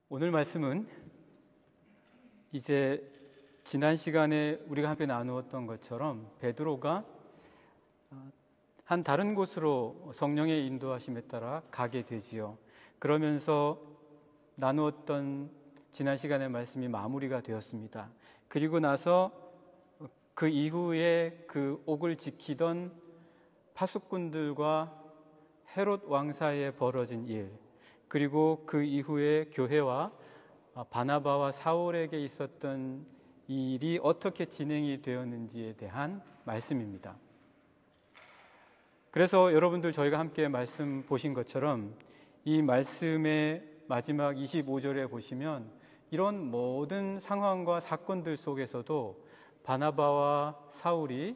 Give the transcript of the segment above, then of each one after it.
오늘 말씀은 이제 지난 시간에 우리가 함께 나누었던 것처럼 베드로가 한 다른 곳으로 성령의 인도하심에 따라 가게 되지요. 그러면서 나누었던 지난 시간의 말씀이 마무리가 되었습니다. 그리고 나서 그 이후에 그 옥을 지키던 파수꾼들과 헤롯 왕 사이에 벌어진 일, 그리고 그 이후에 교회와 바나바와 사울에게 있었던 이 일이 어떻게 진행이 되었는지에 대한 말씀입니다. 그래서 여러분들 저희가 함께 말씀 보신 것처럼 이 말씀의 마지막 25절에 보시면 이런 모든 상황과 사건들 속에서도 바나바와 사울이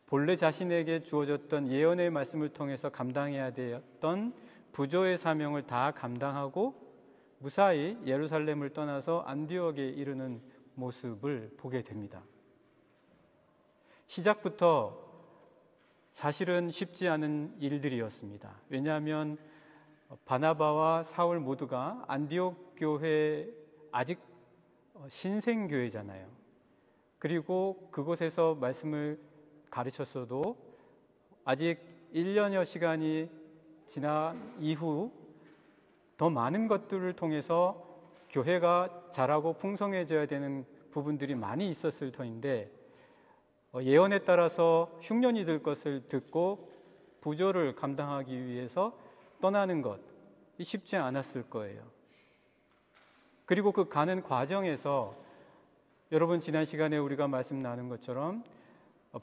본래 자신에게 주어졌던 예언의 말씀을 통해서 감당해야 되었던 부조의 사명을 다 감당하고 무사히 예루살렘을 떠나서 안디옥에 이르는 모습을 보게 됩니다. 시작부터 사실은 쉽지 않은 일들이었습니다. 왜냐하면 바나바와 사울 모두가 안디옥 교회 아직 신생교회잖아요. 그리고 그곳에서 말씀을 가르쳤어도 아직 1년여 시간이 지난 이후 더 많은 것들을 통해서 교회가 자라고 풍성해져야 되는 부분들이 많이 있었을 터인데 예언에 따라서 흉년이 들 것을 듣고 부조를 감당하기 위해서 떠나는 것이 쉽지 않았을 거예요. 그리고 그 가는 과정에서 여러분 지난 시간에 우리가 말씀 나눈 것처럼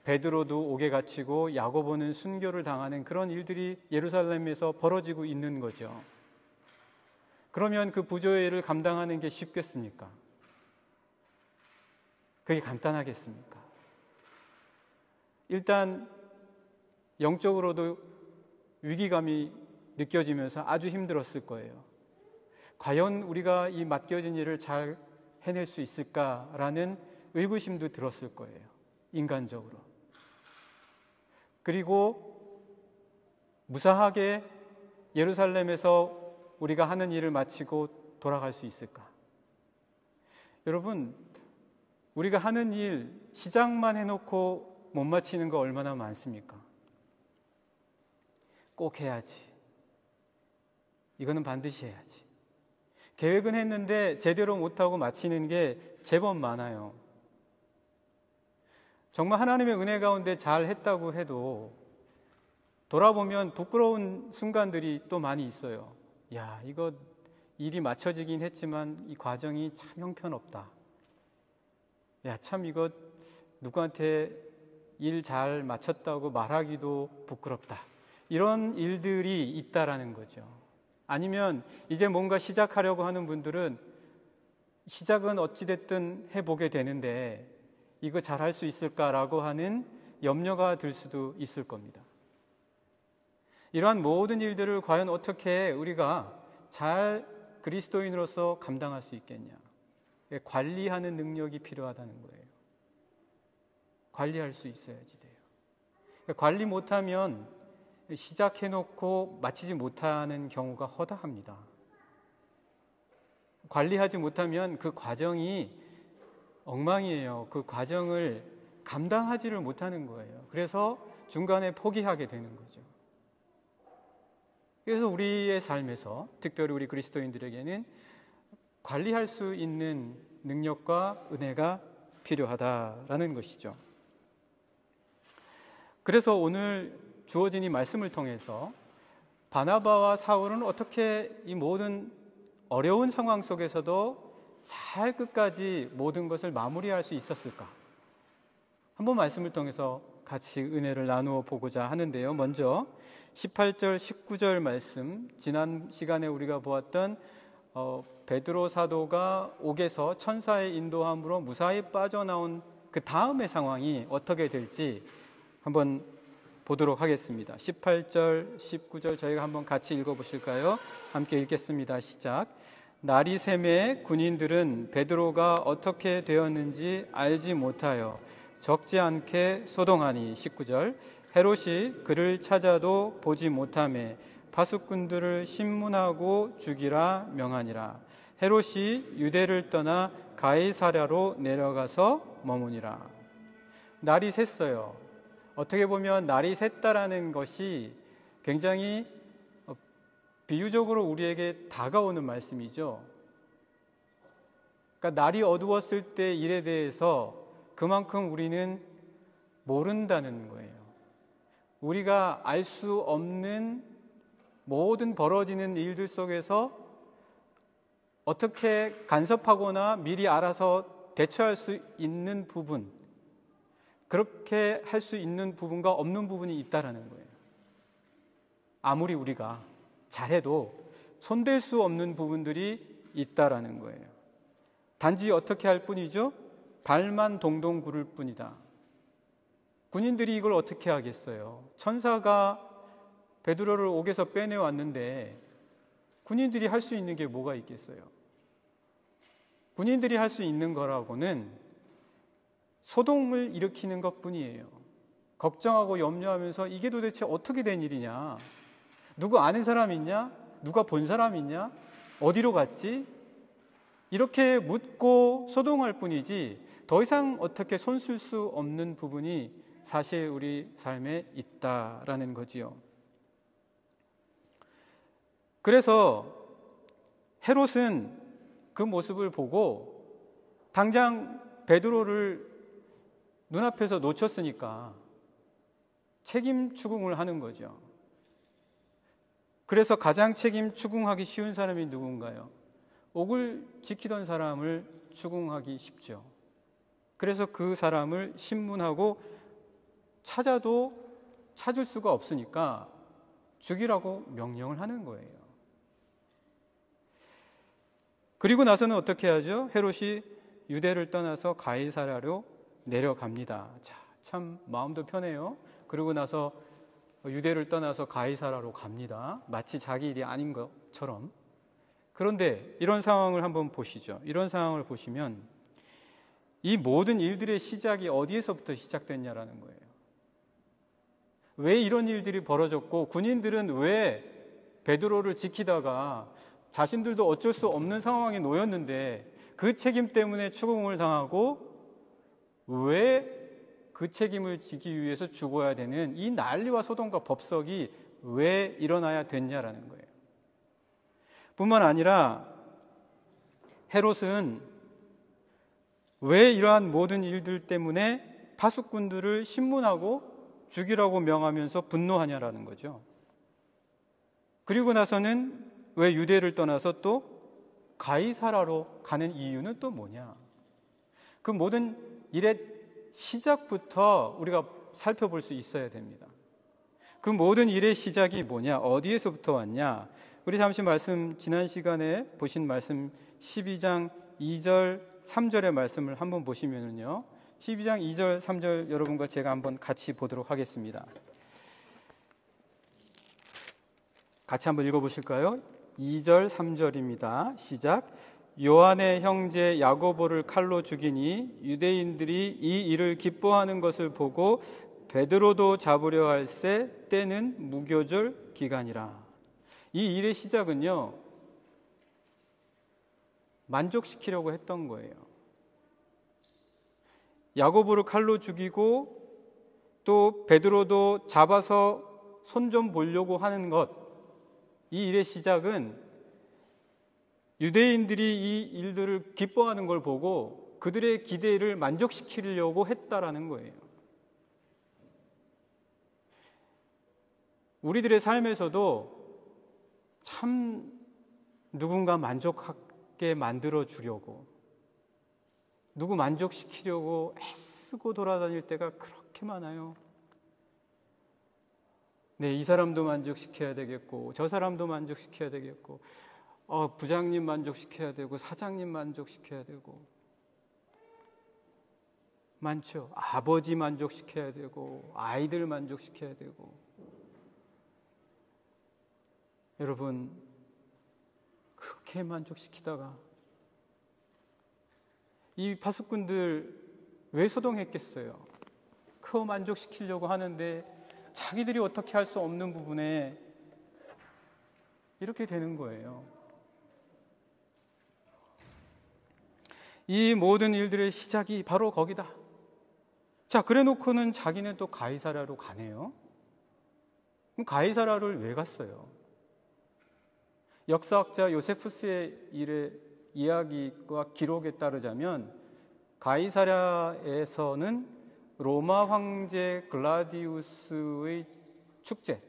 베드로도 옥에 갇히고 야고보는 순교를 당하는 그런 일들이 예루살렘에서 벌어지고 있는 거죠. 그러면 그 부조의 일을 감당하는 게 쉽겠습니까? 그게 간단하겠습니까? 일단 영적으로도 위기감이 느껴지면서 아주 힘들었을 거예요. 과연 우리가 이 맡겨진 일을 잘 해낼 수 있을까라는 의구심도 들었을 거예요. 인간적으로. 그리고 무사하게 예루살렘에서 우리가 하는 일을 마치고 돌아갈 수 있을까? 여러분, 우리가 하는 일 시작만 해놓고 못 마치는 거 얼마나 많습니까? 꼭 해야지. 이거는 반드시 해야지. 계획은 했는데 제대로 못하고 마치는 게 제법 많아요. 정말 하나님의 은혜 가운데 잘 했다고 해도 돌아보면 부끄러운 순간들이 또 많이 있어요. 야, 이거 일이 맞춰지긴 했지만 이 과정이 참 형편없다. 야, 참 이거 누구한테 일 잘 마쳤다고 말하기도 부끄럽다. 이런 일들이 있다라는 거죠. 아니면 이제 뭔가 시작하려고 하는 분들은 시작은 어찌됐든 해보게 되는데 이거 잘 할 수 있을까라고 하는 염려가 들 수도 있을 겁니다. 이러한 모든 일들을 과연 어떻게 우리가 잘 그리스도인으로서 감당할 수 있겠냐? 관리하는 능력이 필요하다는 거예요. 관리할 수 있어야지 돼요. 관리 못하면 시작해놓고 마치지 못하는 경우가 허다합니다. 관리하지 못하면 그 과정이 엉망이에요. 그 과정을 감당하지를 못하는 거예요. 그래서 중간에 포기하게 되는 거죠. 그래서 우리의 삶에서 특별히 우리 그리스도인들에게는 관리할 수 있는 능력과 은혜가 필요하다라는 것이죠. 그래서 오늘 주어진 이 말씀을 통해서 바나바와 사울은 어떻게 이 모든 어려운 상황 속에서도 잘 끝까지 모든 것을 마무리할 수 있었을까? 한번 말씀을 통해서 같이 은혜를 나누어 보고자 하는데요. 먼저 18절, 19절 말씀, 지난 시간에 우리가 보았던 베드로 사도가 옥에서 천사의 인도함으로 무사히 빠져나온 그 다음의 상황이 어떻게 될지 한번 보도록 하겠습니다. 18절, 19절 저희가 한번 같이 읽어보실까요? 함께 읽겠습니다. 시작. 날이 새매 군인들은 베드로가 어떻게 되었는지 알지 못하여 적지 않게 소동하니 19절 헤롯이 그를 찾아도 보지 못하매 파수꾼들을 신문하고 죽이라 명하니라. 헤롯이 유대를 떠나 가이사랴로 내려가서 머무니라. 날이 샜어요. 어떻게 보면 날이 샜다라는 것이 굉장히 비유적으로 우리에게 다가오는 말씀이죠. 그러니까 날이 어두웠을 때 일에 대해서 그만큼 우리는 모른다는 거예요. 우리가 알 수 없는 모든 벌어지는 일들 속에서 어떻게 간섭하거나 미리 알아서 대처할 수 있는 부분, 그렇게 할 수 있는 부분과 없는 부분이 있다라는 거예요. 아무리 우리가 잘해도 손댈 수 없는 부분들이 있다라는 거예요. 단지 어떻게 할 뿐이죠? 발만 동동 구를 뿐이다. 군인들이 이걸 어떻게 하겠어요? 천사가 베드로를 옥에서 빼내왔는데 군인들이 할 수 있는 게 뭐가 있겠어요? 군인들이 할 수 있는 거라고는 소동을 일으키는 것뿐이에요. 걱정하고 염려하면서 이게 도대체 어떻게 된 일이냐? 누구 아는 사람 있냐? 누가 본 사람 있냐? 어디로 갔지? 이렇게 묻고 소동할 뿐이지 더 이상 어떻게 손쓸 수 없는 부분이 사실 우리 삶에 있다라는 거지요. 그래서 헤롯은 그 모습을 보고 당장 베드로를 눈앞에서 놓쳤으니까 책임 추궁을 하는 거죠. 그래서 가장 책임 추궁하기 쉬운 사람이 누군가요? 옥을 지키던 사람을 추궁하기 쉽죠. 그래서 그 사람을 신문하고 찾아도 찾을 수가 없으니까 죽이라고 명령을 하는 거예요. 그리고 나서는 어떻게 하죠? 헤롯이 유대를 떠나서 가이사랴로 내려갑니다. 자, 참 마음도 편해요. 그리고 나서 유대를 떠나서 가이사랴로 갑니다. 마치 자기 일이 아닌 것처럼. 그런데 이런 상황을 한번 보시죠. 이런 상황을 보시면 이 모든 일들의 시작이 어디에서부터 시작됐냐라는 거예요. 왜 이런 일들이 벌어졌고 군인들은 왜 베드로를 지키다가 자신들도 어쩔 수 없는 상황에 놓였는데 그 책임 때문에 추궁을 당하고 왜 그 책임을 지기 위해서 죽어야 되는 이 난리와 소동과 법석이 왜 일어나야 됐냐라는 거예요. 뿐만 아니라 헤롯은 왜 이러한 모든 일들 때문에 파수꾼들을 신문하고 죽이라고 명하면서 분노하냐라는 거죠. 그리고 나서는 왜 유대를 떠나서 또 가이사라로 가는 이유는 또 뭐냐? 그 모든 일의 시작부터 우리가 살펴볼 수 있어야 됩니다. 그 모든 일의 시작이 뭐냐? 어디에서부터 왔냐? 우리 잠시 지난 시간에 보신 말씀 12장 2절 3절의 말씀을 한번 보시면은요. 12장 2절 3절 여러분과 제가 한번 같이 보도록 하겠습니다. 같이 한번 읽어보실까요? 2절 3절입니다. 시작. 요한의 형제 야고보를 칼로 죽이니 유대인들이 이 일을 기뻐하는 것을 보고 베드로도 잡으려 할새 때는 무교절 기간이라. 이 일의 시작은요, 만족시키려고 했던 거예요. 야고보를 칼로 죽이고 또 베드로도 잡아서 손 좀 보려고 하는 것, 이 일의 시작은 유대인들이 이 일들을 기뻐하는 걸 보고 그들의 기대를 만족시키려고 했다라는 거예요. 우리들의 삶에서도 참 누군가 만족하게 만들어 주려고, 누구 만족시키려고 애쓰고 돌아다닐 때가 그렇게 많아요. 네, 이 사람도 만족시켜야 되겠고 저 사람도 만족시켜야 되겠고 부장님 만족시켜야 되고 사장님 만족시켜야 되고 많죠. 아버지 만족시켜야 되고 아이들 만족시켜야 되고. 여러분, 그렇게 만족시키다가 이 파수꾼들 왜 소동했겠어요? 그거 만족시키려고 하는데 자기들이 어떻게 할 수 없는 부분에 이렇게 되는 거예요. 이 모든 일들의 시작이 바로 거기다. 자, 그래 놓고는 자기는 또 가이사랴로 가네요. 그럼 가이사랴를 왜 갔어요? 역사학자 요세푸스의 이야기와 기록에 따르자면 가이사랴에서는 로마 황제 글라디우스의 축제,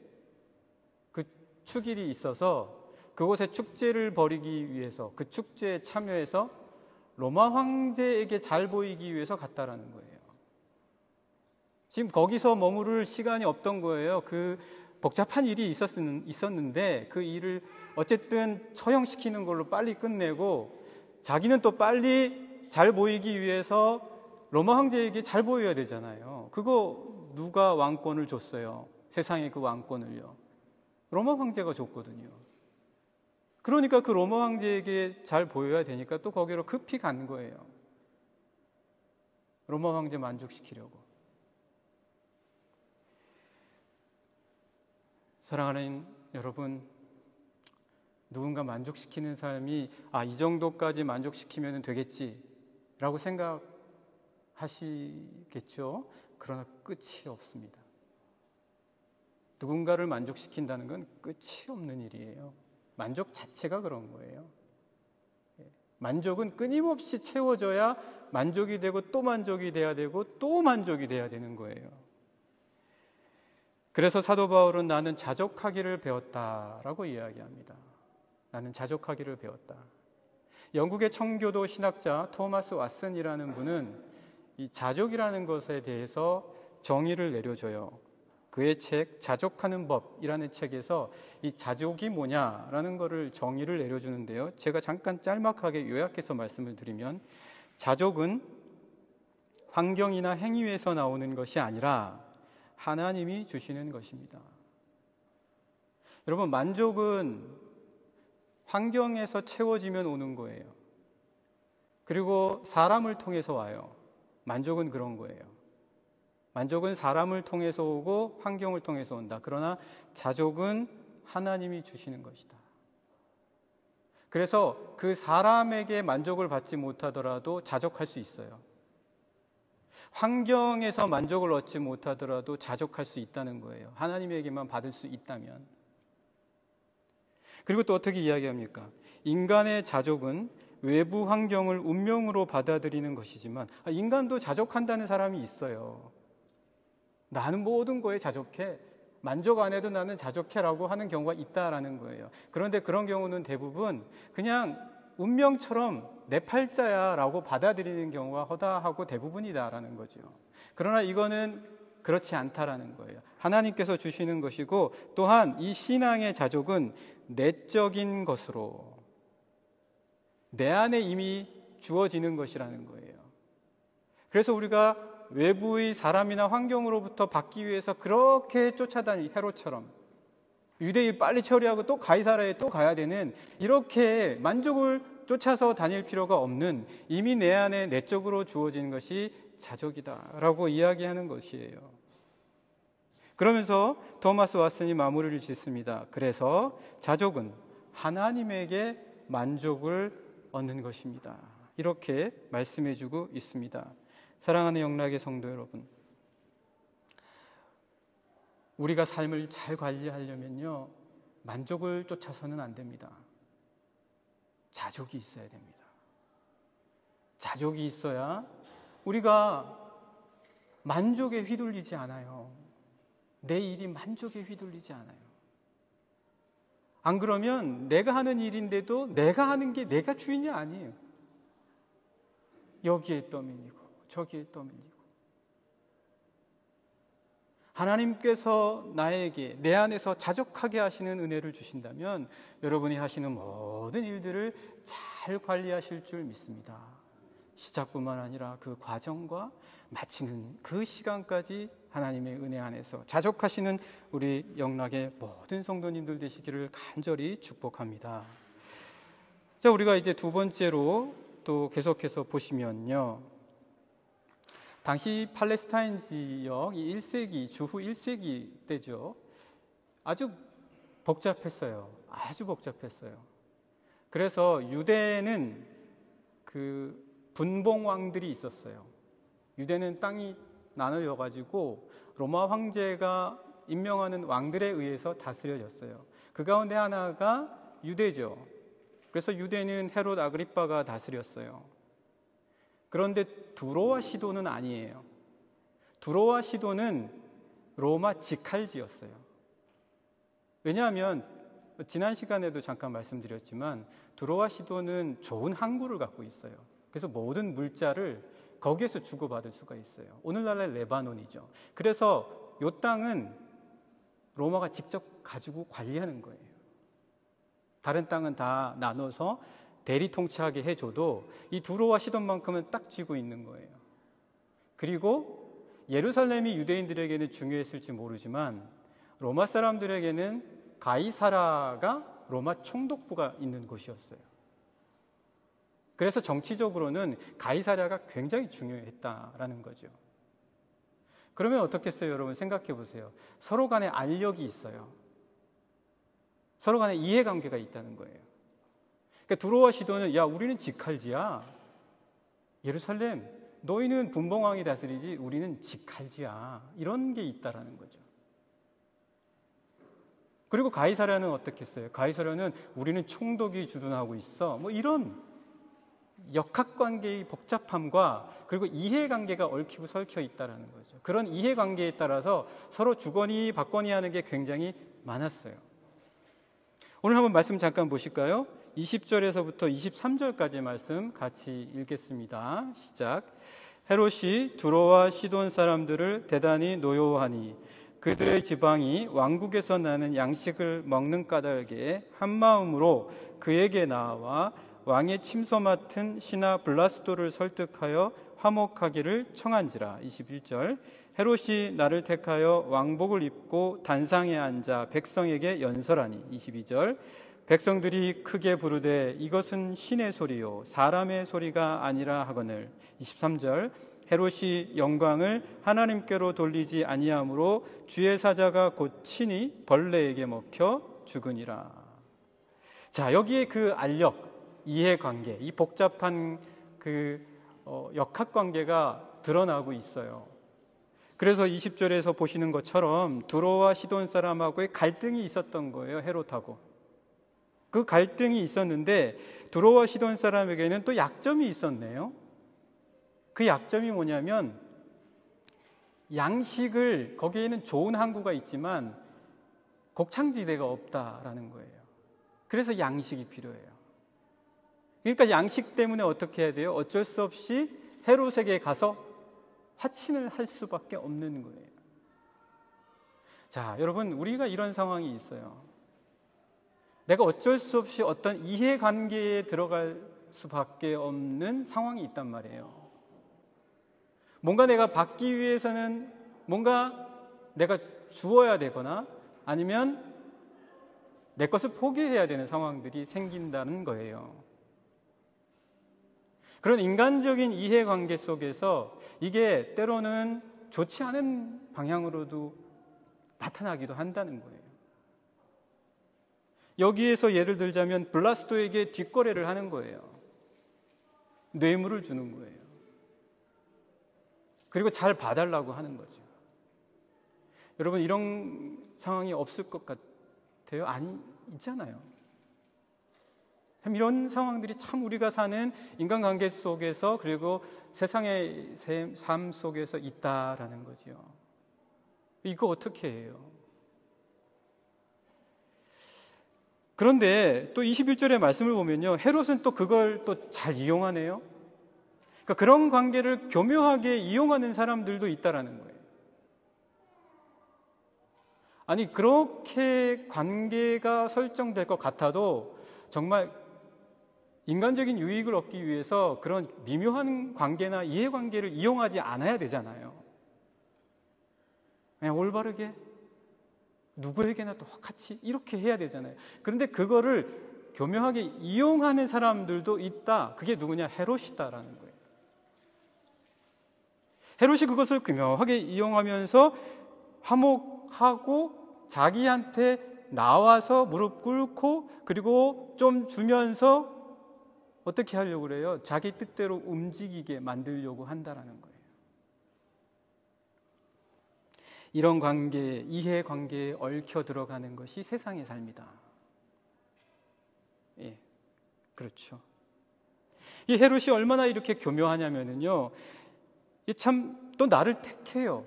그 축일이 있어서 그곳에 축제를 벌이기 위해서, 그 축제에 참여해서 로마 황제에게 잘 보이기 위해서 갔다라는 거예요. 지금 거기서 머무를 시간이 없던 거예요. 그 복잡한 일이 있었는데 그 일을 어쨌든 처형시키는 걸로 빨리 끝내고 자기는 또 빨리 잘 보이기 위해서 로마 황제에게 잘 보여야 되잖아요. 그거 누가 왕권을 줬어요? 세상에 그 왕권을요. 로마 황제가 줬거든요. 그러니까 그 로마 황제에게 잘 보여야 되니까 또 거기로 급히 간 거예요. 로마 황제 만족시키려고. 사랑하는 여러분, 누군가 만족시키는 삶이 이 정도까지 만족시키면 되겠지라고 생각하시겠죠? 그러나 끝이 없습니다. 누군가를 만족시킨다는 건 끝이 없는 일이에요. 만족 자체가 그런 거예요. 만족은 끊임없이 채워져야 만족이 되고 또 만족이 돼야 되고 또 만족이 돼야 되는 거예요. 그래서 사도 바울은 나는 자족하기를 배웠다라고 이야기합니다. 나는 자족하기를 배웠다. 영국의 청교도 신학자 토마스 왓슨이라는 분은 이 자족이라는 것에 대해서 정의를 내려줘요. 그의 책 자족하는 법이라는 책에서 이 자족이 뭐냐라는 것을 정의를 내려주는데요. 제가 잠깐 짤막하게 요약해서 말씀을 드리면 자족은 환경이나 행위에서 나오는 것이 아니라 하나님이 주시는 것입니다. 여러분, 만족은 환경에서 채워지면 오는 거예요. 그리고 사람을 통해서 와요. 만족은 그런 거예요. 만족은 사람을 통해서 오고 환경을 통해서 온다. 그러나 자족은 하나님이 주시는 것이다. 그래서 그 사람에게 만족을 받지 못하더라도 자족할 수 있어요. 환경에서 만족을 얻지 못하더라도 자족할 수 있다는 거예요. 하나님에게만 받을 수 있다면. 그리고 또 어떻게 이야기합니까? 인간의 자족은 외부 환경을 운명으로 받아들이는 것이지만 인간도 자족한다는 사람이 있어요. 나는 모든 거에 자족해. 만족 안 해도 나는 자족해라고 하는 경우가 있다라는 거예요. 그런데 그런 경우는 대부분 그냥 운명처럼 내 팔자야 라고 받아들이는 경우가 허다하고 대부분이다라는 거죠. 그러나 이거는 그렇지 않다라는 거예요. 하나님께서 주시는 것이고 또한 이 신앙의 자족은 내적인 것으로 내 안에 이미 주어지는 것이라는 거예요. 그래서 우리가 외부의 사람이나 환경으로부터 받기 위해서 그렇게 쫓아다니 헤롯처럼 유대인 빨리 처리하고 또 가이사랴에 또 가야 되는 이렇게 만족을 쫓아서 다닐 필요가 없는 이미 내 안에 내적으로 주어진 것이 자족이다라고 이야기하는 것이에요. 그러면서 토마스 왓슨이 마무리를 짓습니다. 그래서 자족은 하나님에게 만족을 얻는 것입니다. 이렇게 말씀해주고 있습니다. 사랑하는 영락의 성도 여러분, 우리가 삶을 잘 관리하려면요 만족을 쫓아서는 안 됩니다. 자족이 있어야 됩니다. 자족이 있어야 우리가 만족에 휘둘리지 않아요. 내 일이 만족에 휘둘리지 않아요. 안 그러면 내가 하는 일인데도 내가 하는 게 내가 주인이 아니에요. 여기에 떠밀리고 저기에 떠밀리고. 하나님께서 나에게 내 안에서 자족하게 하시는 은혜를 주신다면 여러분이 하시는 모든 일들을 잘 관리하실 줄 믿습니다. 시작뿐만 아니라 그 과정과 마치는 그 시간까지 하나님의 은혜 안에서 자족하시는 우리 영락의 모든 성도님들 되시기를 간절히 축복합니다. 자, 우리가 이제 두 번째로 또 계속해서 보시면요, 당시 팔레스타인 지역 1세기 주후 1세기 때죠. 아주 복잡했어요. 아주 복잡했어요. 그래서 유대는 그 분봉왕들이 있었어요. 유대는 땅이 나눠져 가지고 로마 황제가 임명하는 왕들에 의해서 다스려졌어요. 그 가운데 하나가 유대죠. 그래서 유대는 헤롯 아그리빠가 다스렸어요. 그런데 두로와 시도는 아니에요. 두로와 시도는 로마 직할지였어요. 왜냐하면 지난 시간에도 잠깐 말씀드렸지만 두로와 시도는 좋은 항구를 갖고 있어요. 그래서 모든 물자를 거기에서 주고받을 수가 있어요. 오늘날의 레바논이죠. 그래서 이 땅은 로마가 직접 가지고 관리하는 거예요. 다른 땅은 다 나눠서 대리 통치하게 해줘도 이 두로와 시돈만큼은 딱 쥐고 있는 거예요. 그리고 예루살렘이 유대인들에게는 중요했을지 모르지만 로마 사람들에게는 가이사라가 로마 총독부가 있는 곳이었어요. 그래서 정치적으로는 가이사랴가 굉장히 중요했다라는 거죠. 그러면 어떻겠어요, 여러분? 생각해 보세요. 서로 간에 알력이 있어요. 서로 간에 이해관계가 있다는 거예요. 그러니까 두로와 시도는 야, 우리는 직할지야. 예루살렘, 너희는 분봉왕이 다스리지 우리는 직할지야. 이런 게 있다라는 거죠. 그리고 가이사랴는 어떻겠어요? 가이사랴는 우리는 총독이 주둔하고 있어. 뭐 이런 역학관계의 복잡함과 그리고 이해관계가 얽히고 설켜 있다는 거죠. 그런 이해관계에 따라서 서로 주거니 받거니 하는 게 굉장히 많았어요. 오늘 한번 말씀 잠깐 보실까요? 20절에서부터 23절까지 말씀 같이 읽겠습니다. 시작. 헤롯이 두로와 시돈 사람들을 대단히 노여워하니 그들의 지방이 왕국에서 나는 양식을 먹는 까닭에 한 마음으로 그에게 나와 왕의 침소 맡은 신하 블라스도를 설득하여 화목하기를 청한지라. 21절. 헤롯이 나를 택하여 왕복을 입고 단상에 앉아 백성에게 연설하니. 22절. 백성들이 크게 부르되 이것은 신의 소리요 사람의 소리가 아니라 하거늘. 23절. 헤롯이 영광을 하나님께로 돌리지 아니하므로 주의 사자가 곧 친히 벌레에게 먹혀 죽으니라. 자, 여기에 그 알력, 이해관계, 이 복잡한 그 역학관계가 드러나고 있어요. 그래서 20절에서 보시는 것처럼 두로와 시돈 사람하고의 갈등이 있었던 거예요. 헤롯하고. 그 갈등이 있었는데 두로와 시돈 사람에게는 또 약점이 있었네요. 그 약점이 뭐냐면 양식을, 거기에는 좋은 항구가 있지만 곡창지대가 없다라는 거예요. 그래서 양식이 필요해요. 그러니까 양식 때문에 어떻게 해야 돼요? 어쩔 수 없이 헤롯에게 가서 화친을 할 수밖에 없는 거예요. 자, 여러분, 우리가 이런 상황이 있어요. 내가 어쩔 수 없이 어떤 이해관계에 들어갈 수밖에 없는 상황이 있단 말이에요. 뭔가 내가 받기 위해서는 뭔가 내가 주어야 되거나 아니면 내 것을 포기해야 되는 상황들이 생긴다는 거예요. 그런 인간적인 이해관계 속에서 이게 때로는 좋지 않은 방향으로도 나타나기도 한다는 거예요. 여기에서 예를 들자면 블라스도에게 뒷거래를 하는 거예요. 뇌물을 주는 거예요. 그리고 잘 봐달라고 하는 거죠. 여러분, 이런 상황이 없을 것 같아요? 아니, 있잖아요. 이런 상황들이 참 우리가 사는 인간관계 속에서 그리고 세상의 삶 속에서 있다라는 거죠. 이거 어떻게 해요? 그런데 또 21절의 말씀을 보면요, 헤롯은 또 그걸 또 잘 이용하네요. 그러니까 그런 관계를 교묘하게 이용하는 사람들도 있다라는 거예요. 아니, 그렇게 관계가 설정될 것 같아도 정말 인간적인 유익을 얻기 위해서 그런 미묘한 관계나 이해관계를 이용하지 않아야 되잖아요. 그냥 올바르게 누구에게나 똑같이 이렇게 해야 되잖아요. 그런데 그거를 교묘하게 이용하는 사람들도 있다. 그게 누구냐? 헤롯이다라는 거예요. 헤롯이 그것을 교묘하게 이용하면서 화목하고 자기한테 나와서 무릎 꿇고 그리고 좀 주면서 어떻게 하려고 그래요? 자기 뜻대로 움직이게 만들려고 한다라는 거예요. 이런 관계, 이해관계에 얽혀 들어가는 것이 세상의 삶이다. 예, 그렇죠. 이 헤롯이 얼마나 이렇게 교묘하냐면요, 참 또 나를 택해요.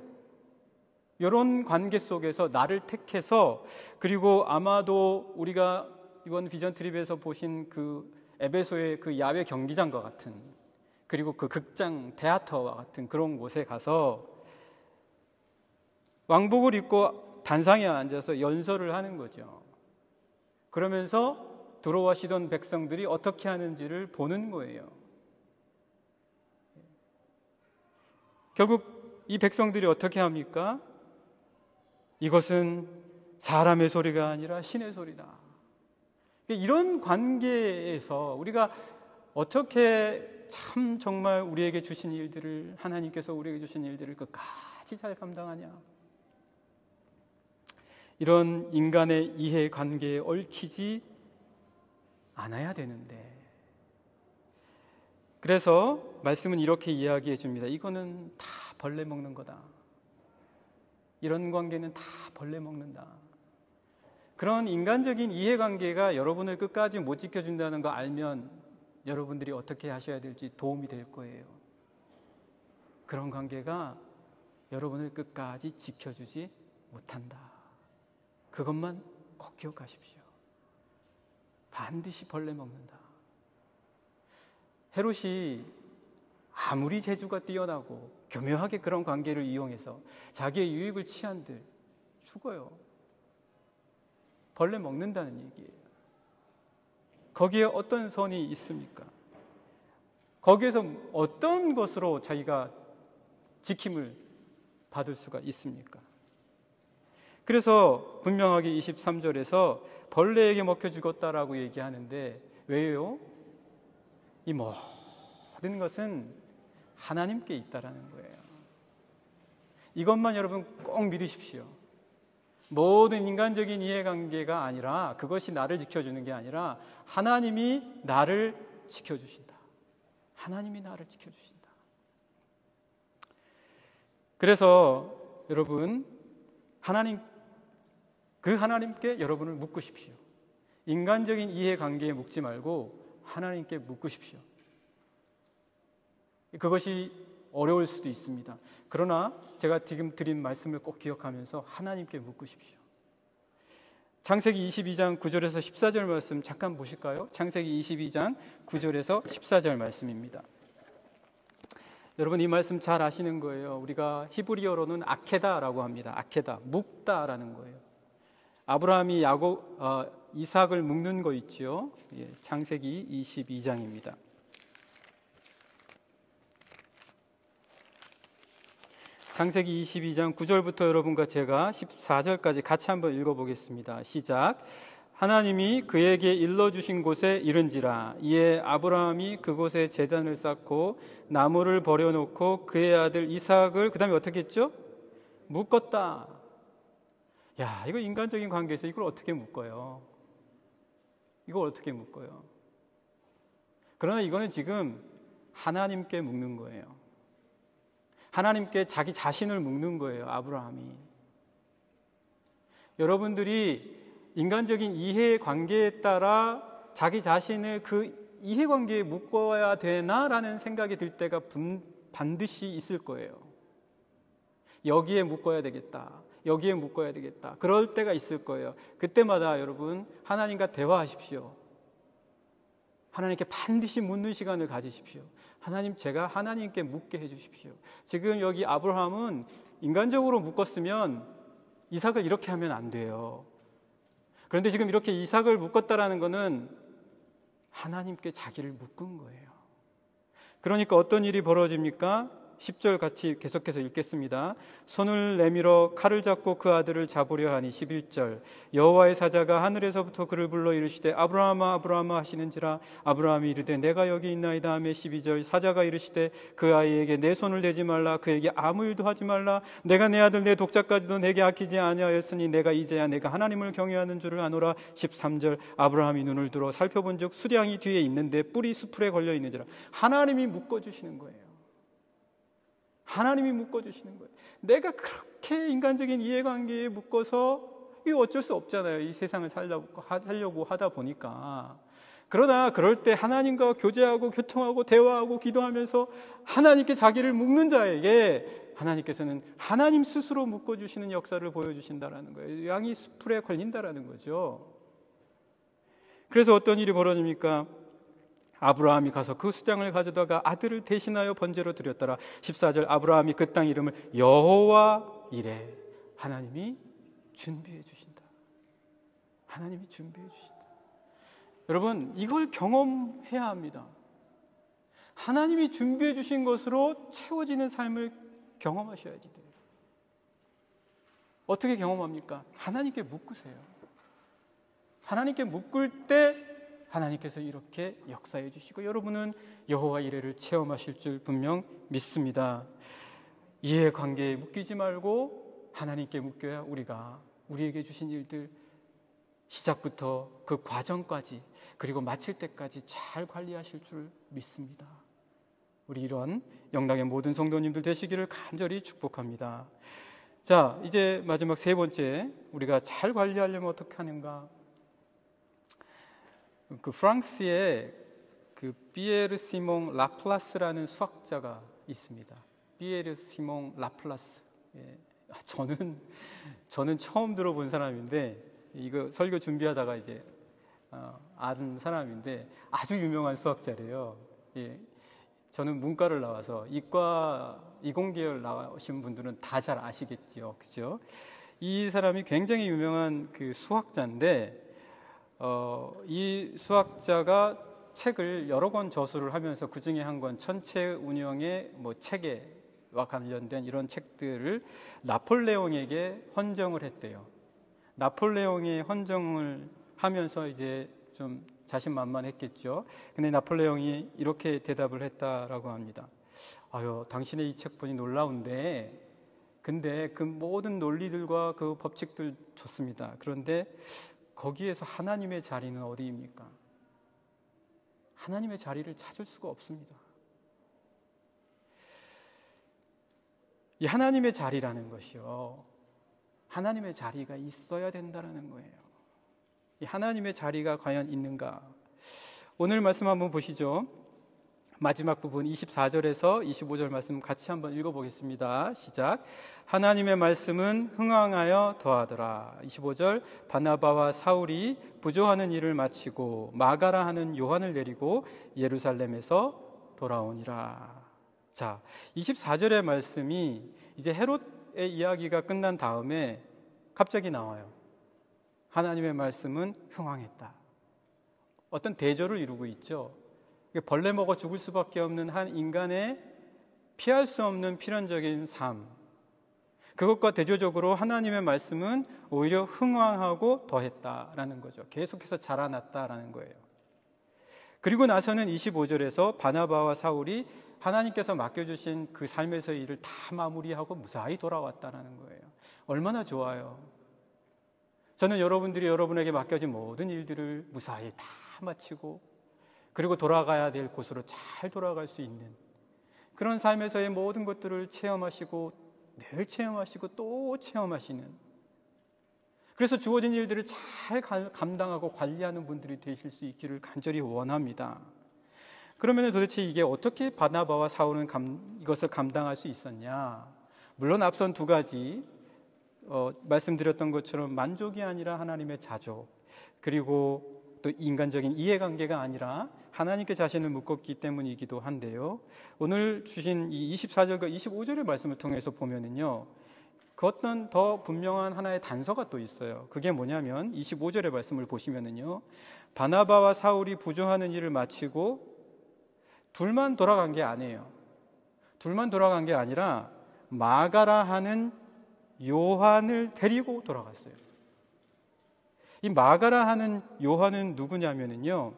이런 관계 속에서 나를 택해서, 그리고 아마도 우리가 이번 비전 트립에서 보신 그 에베소의 그 야외 경기장과 같은, 그리고 그 극장 테아터와 같은 그런 곳에 가서 왕복을 입고 단상에 앉아서 연설을 하는 거죠. 그러면서 들어와시던 백성들이 어떻게 하는지를 보는 거예요. 결국 이 백성들이 어떻게 합니까? 이것은 사람의 소리가 아니라 신의 소리다. 이런 관계에서 우리가 어떻게 참 정말 우리에게 주신 일들을, 하나님께서 우리에게 주신 일들을 끝까지 잘 감당하냐. 이런 인간의 이해관계에 얽히지 않아야 되는데, 그래서 말씀은 이렇게 이야기해 줍니다. 이거는 다 벌레 먹는 거다. 이런 관계는 다 벌레 먹는다. 그런 인간적인 이해관계가 여러분을 끝까지 못 지켜준다는 거 알면 여러분들이 어떻게 하셔야 될지 도움이 될 거예요. 그런 관계가 여러분을 끝까지 지켜주지 못한다. 그것만 꼭 기억하십시오. 반드시 벌레 먹는다. 헤롯이 아무리 재주가 뛰어나고 교묘하게 그런 관계를 이용해서 자기의 유익을 취한들 죽어요. 벌레 먹는다는 얘기예요. 거기에 어떤 선이 있습니까? 거기에서 어떤 것으로 자기가 지킴을 받을 수가 있습니까? 그래서 분명하게 23절에서 벌레에게 먹혀 죽었다라고 얘기하는데, 왜요? 이 모든 것은 하나님께 있다라는 거예요. 이것만 여러분 꼭 믿으십시오. 모든 인간적인 이해관계가 아니라, 그것이 나를 지켜주는 게 아니라 하나님이 나를 지켜주신다. 하나님이 나를 지켜주신다. 그래서 여러분, 그 하나님께 여러분을 묶으십시오. 인간적인 이해관계에 묶지 말고 하나님께 묶으십시오. 그것이 어려울 수도 있습니다. 그러나 제가 지금 드린 말씀을 꼭 기억하면서 하나님께 묶으십시오. 창세기 22장 9절에서 14절 말씀 잠깐 보실까요? 창세기 22장 9절에서 14절 말씀입니다. 여러분, 이 말씀 잘 아시는 거예요. 우리가 히브리어로는 아케다라고 합니다. 아케다, 묶다라는 거예요. 아브라함이 이삭을 묶는 거 있지요. 창세기 22장입니다. 창세기 22장 9절부터 여러분과 제가 14절까지 같이 한번 읽어보겠습니다. 시작. 하나님이 그에게 일러주신 곳에 이른지라. 이에 아브라함이 그곳에 제단을 쌓고 나무를 버려놓고 그의 아들 이삭을 그 다음에 어떻게 했죠? 묶었다. 야, 이거 인간적인 관계에서 이걸 어떻게 묶어요? 이걸 어떻게 묶어요? 그러나 이거는 지금 하나님께 묶는 거예요. 하나님께 자기 자신을 묶는 거예요, 아브라함이. 여러분들이 인간적인 이해관계에 따라 자기 자신을 그 이해관계에 묶어야 되나라는 생각이 들 때가 반드시 있을 거예요. 여기에 묶어야 되겠다. 여기에 묶어야 되겠다. 그럴 때가 있을 거예요. 그때마다 여러분, 하나님과 대화하십시오. 하나님께 반드시 묻는 시간을 가지십시오. 하나님, 제가 하나님께 묻게 해주십시오. 지금 여기 아브라함은 인간적으로 묶었으면 이삭을 이렇게 하면 안 돼요. 그런데 지금 이렇게 이삭을 묶었다라는 것은 하나님께 자기를 묶은 거예요. 그러니까 어떤 일이 벌어집니까? 10절 같이 계속해서 읽겠습니다. 손을 내밀어 칼을 잡고 그 아들을 잡으려 하니 11절 여호와의 사자가 하늘에서부터 그를 불러 이르시되 아브라함아 아브라함아 하시는지라 아브라함이 이르되 내가 여기 있나이다 하매 12절 사자가 이르시되 그 아이에게 내 손을 대지 말라 그에게 아무 일도 하지 말라 내가 내 아들 내 독자까지도 내게 아끼지 아니하였으니 내가 이제야 내가 하나님을 경외하는 줄을 아노라. 13절 아브라함이 눈을 들어 살펴본즉 수량이 뒤에 있는데 뿔이 수풀에 걸려 있는지라. 하나님이 묶어주시는 거예요. 하나님이 묶어주시는 거예요. 내가 그렇게 인간적인 이해관계에 묶어서 이거 어쩔 수 없잖아요. 이 세상을 살려고 하다 보니까. 그러나 그럴 때 하나님과 교제하고 교통하고 대화하고 기도하면서 하나님께 자기를 묶는 자에게 하나님께서는 하나님 스스로 묶어주시는 역사를 보여주신다라는 거예요. 양이 수풀에 걸린다라는 거죠. 그래서 어떤 일이 벌어집니까? 아브라함이 가서 그 수량을 가져다가 아들을 대신하여 번제로 드렸더라. 14절 아브라함이 그 땅 이름을 여호와 이레. 하나님이 준비해 주신다. 하나님이 준비해 주신다. 여러분 이걸 경험해야 합니다. 하나님이 준비해 주신 것으로 채워지는 삶을 경험하셔야지 돼요. 어떻게 경험합니까? 하나님께 묶으세요. 하나님께 묶을 때 하나님께서 이렇게 역사해 주시고 여러분은 여호와 이레를 체험하실 줄 분명 믿습니다. 이해관계에 묶이지 말고 하나님께 묶여야 우리에게 주신 일들 시작부터 그 과정까지 그리고 마칠 때까지 잘 관리하실 줄 믿습니다. 우리 이런 영락의 모든 성도님들 되시기를 간절히 축복합니다. 자, 이제 마지막 세 번째, 우리가 잘 관리하려면 어떻게 하는가? 그 프랑스의 그 피에르 시몽 라플라스라는 수학자가 있습니다. 피에르 시몽 라플라스. 예. 저는 처음 들어본 사람인데 이거 설교 준비하다가 이제 아는 사람인데 아주 유명한 수학자래요. 예. 저는 문과를 나와서 이공계열 나오신 분들은 다 잘 아시겠죠, 그죠? 이 사람이 굉장히 유명한 그 수학자인데. 이 수학자가 책을 여러 권 저술을 하면서 그 중에 한 권 천체 운영의 체계와 관련된 이런 책들을 나폴레옹에게 헌정을 했대요. 나폴레옹이 헌정을 하면서 이제 좀 자신만만했겠죠. 근데 나폴레옹이 이렇게 대답을 했다라고 합니다. 아유, 당신의 이 책 보니 놀라운데, 근데 그 모든 논리들과 그 법칙들 좋습니다. 그런데 거기에서 하나님의 자리는 어디입니까? 하나님의 자리를 찾을 수가 없습니다. 이 하나님의 자리라는 것이요, 하나님의 자리가 있어야 된다는 거예요. 이 하나님의 자리가 과연 있는가? 오늘 말씀 한번 보시죠. 마지막 부분 24절에서 25절 말씀 같이 한번 읽어보겠습니다. 시작. 하나님의 말씀은 흥왕하여 더하더라. 25절 바나바와 사울이 부조하는 일을 마치고 마가라 하는 요한을 내리고 예루살렘에서 돌아오니라. 자, 24절의 말씀이 이제 헤롯의 이야기가 끝난 다음에 갑자기 나와요. 하나님의 말씀은 흥왕했다. 어떤 대조를 이루고 있죠. 벌레 먹어 죽을 수밖에 없는 한 인간의 피할 수 없는 필연적인 삶, 그것과 대조적으로 하나님의 말씀은 오히려 흥왕하고 더했다라는 거죠. 계속해서 자라났다라는 거예요. 그리고 나서는 25절에서 바나바와 사울이 하나님께서 맡겨주신 그 삶에서의 일을 다 마무리하고 무사히 돌아왔다라는 거예요. 얼마나 좋아요. 저는 여러분들이 여러분에게 맡겨진 모든 일들을 무사히 다 마치고 그리고 돌아가야 될 곳으로 잘 돌아갈 수 있는 그런 삶에서의 모든 것들을 체험하시고 늘 체험하시고 또 체험하시는, 그래서 주어진 일들을 잘 감당하고 관리하는 분들이 되실 수 있기를 간절히 원합니다. 그러면 도대체 이게 어떻게 바나바와 사울은 이것을 감당할 수 있었냐? 물론 앞선 두 가지 말씀드렸던 것처럼 만족이 아니라 하나님의 자족, 그리고 또 인간적인 이해관계가 아니라 하나님께 자신을 묶었기 때문이기도 한데요. 오늘 주신 이 24절과 25절의 말씀을 통해서 보면은요, 그 어떤 더 분명한 하나의 단서가 또 있어요. 그게 뭐냐면 25절의 말씀을 보시면은요, 바나바와 사울이 부조하는 일을 마치고 둘만 돌아간 게 아니에요. 둘만 돌아간 게 아니라 마가라 하는 요한을 데리고 돌아갔어요. 이 마가라 하는 요한은 누구냐면요,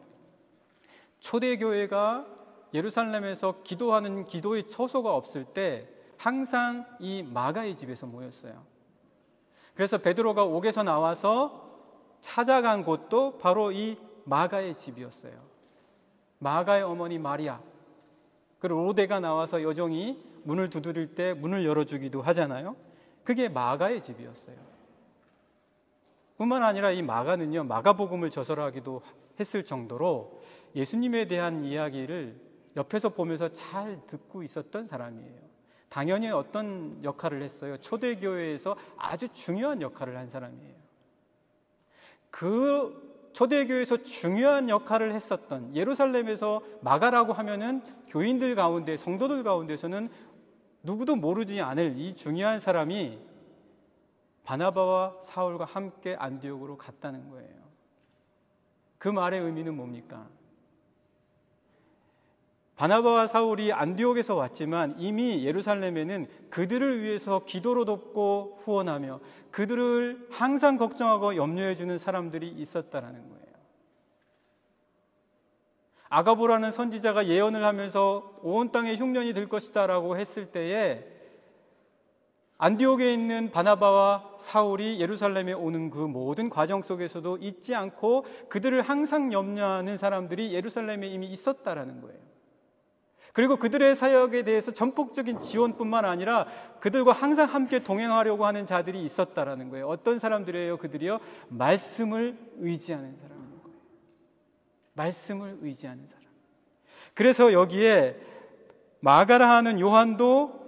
초대교회가 예루살렘에서 기도하는 기도의 처소가 없을 때 항상 이 마가의 집에서 모였어요. 그래서 베드로가 옥에서 나와서 찾아간 곳도 바로 이 마가의 집이었어요. 마가의 어머니 마리아, 그리고 로데가 나와서 여종이 문을 두드릴 때 문을 열어주기도 하잖아요. 그게 마가의 집이었어요. 뿐만 아니라 이 마가는요, 마가복음을 저술하기도 했을 정도로 예수님에 대한 이야기를 옆에서 보면서 잘 듣고 있었던 사람이에요. 당연히 어떤 역할을 했어요? 초대교회에서 아주 중요한 역할을 한 사람이에요. 그 초대교회에서 중요한 역할을 했었던, 예루살렘에서 마가라고 하면은 교인들 가운데, 성도들 가운데서는 누구도 모르지 않을 이 중요한 사람이 바나바와 사울과 함께 안디옥으로 갔다는 거예요. 그 말의 의미는 뭡니까? 바나바와 사울이 안디옥에서 왔지만 이미 예루살렘에는 그들을 위해서 기도로 돕고 후원하며 그들을 항상 걱정하고 염려해 주는 사람들이 있었다라는 거예요. 아가보라는 선지자가 예언을 하면서 온 땅에 흉년이 들 것이다 라고 했을 때에 안디옥에 있는 바나바와 사울이 예루살렘에 오는 그 모든 과정 속에서도 잊지 않고 그들을 항상 염려하는 사람들이 예루살렘에 이미 있었다라는 거예요. 그리고 그들의 사역에 대해서 전폭적인 지원뿐만 아니라 그들과 항상 함께 동행하려고 하는 자들이 있었다라는 거예요. 어떤 사람들이에요? 그들이요, 말씀을 의지하는 사람인 거예요. 말씀을 의지하는 사람. 그래서 여기에 마가라 하는 요한도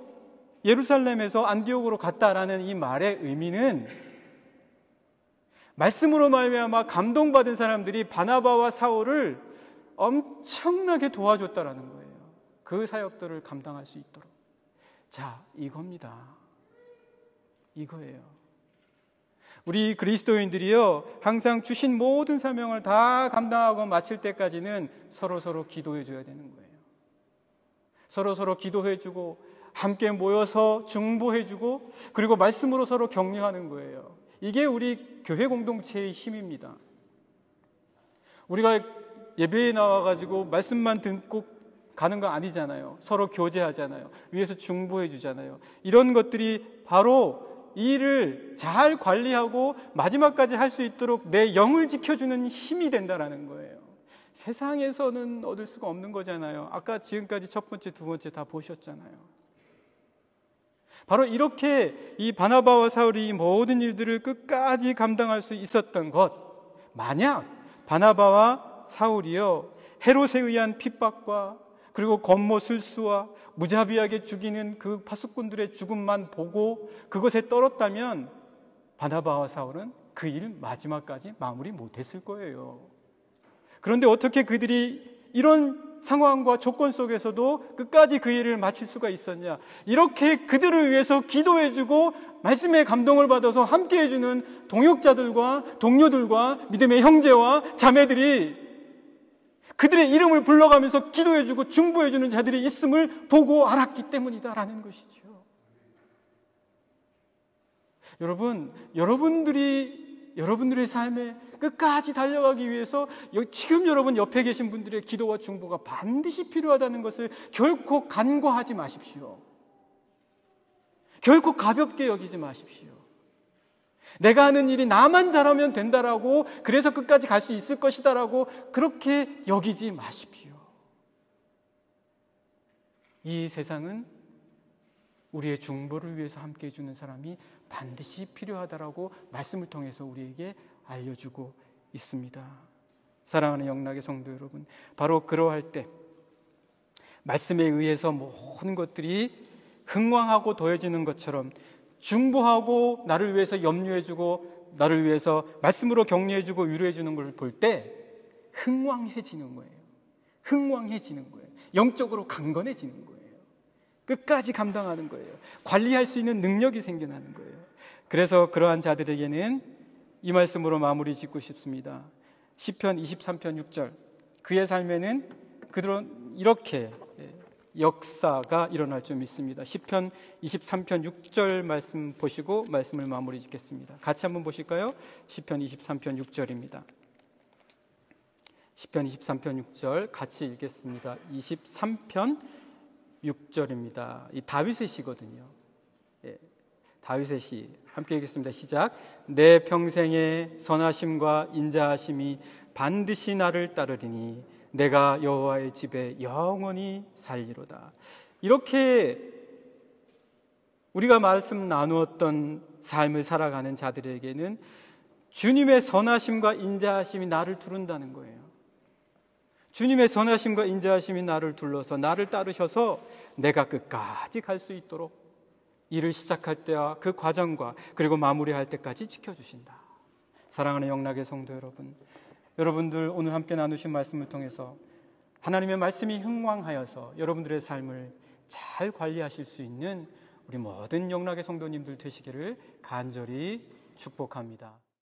예루살렘에서 안디옥으로 갔다라는 이 말의 의미는 말씀으로 말미암아 감동받은 사람들이 바나바와 사울을 엄청나게 도와줬다라는 거예요. 그 사역들을 감당할 수 있도록. 자, 이겁니다. 이거예요. 우리 그리스도인들이요, 항상 주신 모든 사명을 다 감당하고 마칠 때까지는 서로 기도해 줘야 되는 거예요. 서로 기도해 주고 함께 모여서 중보해 주고 그리고 말씀으로 서로 격려하는 거예요. 이게 우리 교회 공동체의 힘입니다. 우리가 예배에 나와가지고 말씀만 듣고 가는 거 아니잖아요. 서로 교제하잖아요. 위에서 중보해 주잖아요. 이런 것들이 바로 이 일을 잘 관리하고 마지막까지 할 수 있도록 내 영을 지켜주는 힘이 된다라는 거예요. 세상에서는 얻을 수가 없는 거잖아요. 아까 지금까지 첫 번째, 두 번째 다 보셨잖아요. 바로 이렇게 이 바나바와 사울이 모든 일들을 끝까지 감당할 수 있었던 것, 만약 바나바와 사울이요, 헤롯에 의한 핍박과 그리고 권모 술수와 무자비하게 죽이는 그 파수꾼들의 죽음만 보고 그것에 떨었다면 바나바와 사울은 그 일 마지막까지 마무리 못했을 거예요. 그런데 어떻게 그들이 이런 상황과 조건 속에서도 끝까지 그 일을 마칠 수가 있었냐? 이렇게 그들을 위해서 기도해주고 말씀의 감동을 받아서 함께해주는 동역자들과 동료들과 믿음의 형제와 자매들이 그들의 이름을 불러가면서 기도해주고 중보해주는 자들이 있음을 보고 알았기 때문이다라는 것이죠. 여러분, 여러분들의 삶에 끝까지 달려가기 위해서 지금 여러분 옆에 계신 분들의 기도와 중보가 반드시 필요하다는 것을 결코 간과하지 마십시오. 결코 가볍게 여기지 마십시오. 내가 하는 일이 나만 잘하면 된다라고, 그래서 끝까지 갈 수 있을 것이다라고 그렇게 여기지 마십시오. 이 세상은 우리의 중보를 위해서 함께 해주는 사람이 반드시 필요하다라고 말씀을 통해서 우리에게 알려주고 있습니다. 사랑하는 영락의 성도 여러분, 바로 그러할 때 말씀에 의해서 모든 것들이 흥왕하고 더해지는 것처럼 중보하고 나를 위해서 염려해주고 나를 위해서 말씀으로 격려해주고 위로해주는 걸 볼 때 흥왕해지는 거예요. 흥왕해지는 거예요. 영적으로 강건해지는 거예요. 끝까지 감당하는 거예요. 관리할 수 있는 능력이 생겨나는 거예요. 그래서 그러한 자들에게는 이 말씀으로 마무리 짓고 싶습니다. 시편 23편 6절, 그의 삶에는 그들은 이렇게 역사가 일어날 줄 믿습니다. 시편 23편 6절 말씀 보시고 말씀을 마무리 짓겠습니다. 같이 한번 보실까요? 시편 23편 6절입니다. 시편 23편 6절 같이 읽겠습니다. 23편 6절입니다. 이 다윗의 시거든요. 예, 다윗의 시 함께 읽겠습니다. 시작. 내 평생의 선하심과 인자하심이 반드시 나를 따르리니 내가 여호와의 집에 영원히 살리로다. 이렇게 우리가 말씀 나누었던 삶을 살아가는 자들에게는 주님의 선하심과 인자하심이 나를 두른다는 거예요. 주님의 선하심과 인자하심이 나를 둘러서 나를 따르셔서 내가 끝까지 갈 수 있도록 일을 시작할 때와 그 과정과 그리고 마무리할 때까지 지켜주신다. 사랑하는 영락의 성도 여러분, 여러분들 오늘 함께 나누신 말씀을 통해서 하나님의 말씀이 흥왕하여서 여러분들의 삶을 잘 관리하실 수 있는 우리 모든 영락의 성도님들 되시기를 간절히 축복합니다.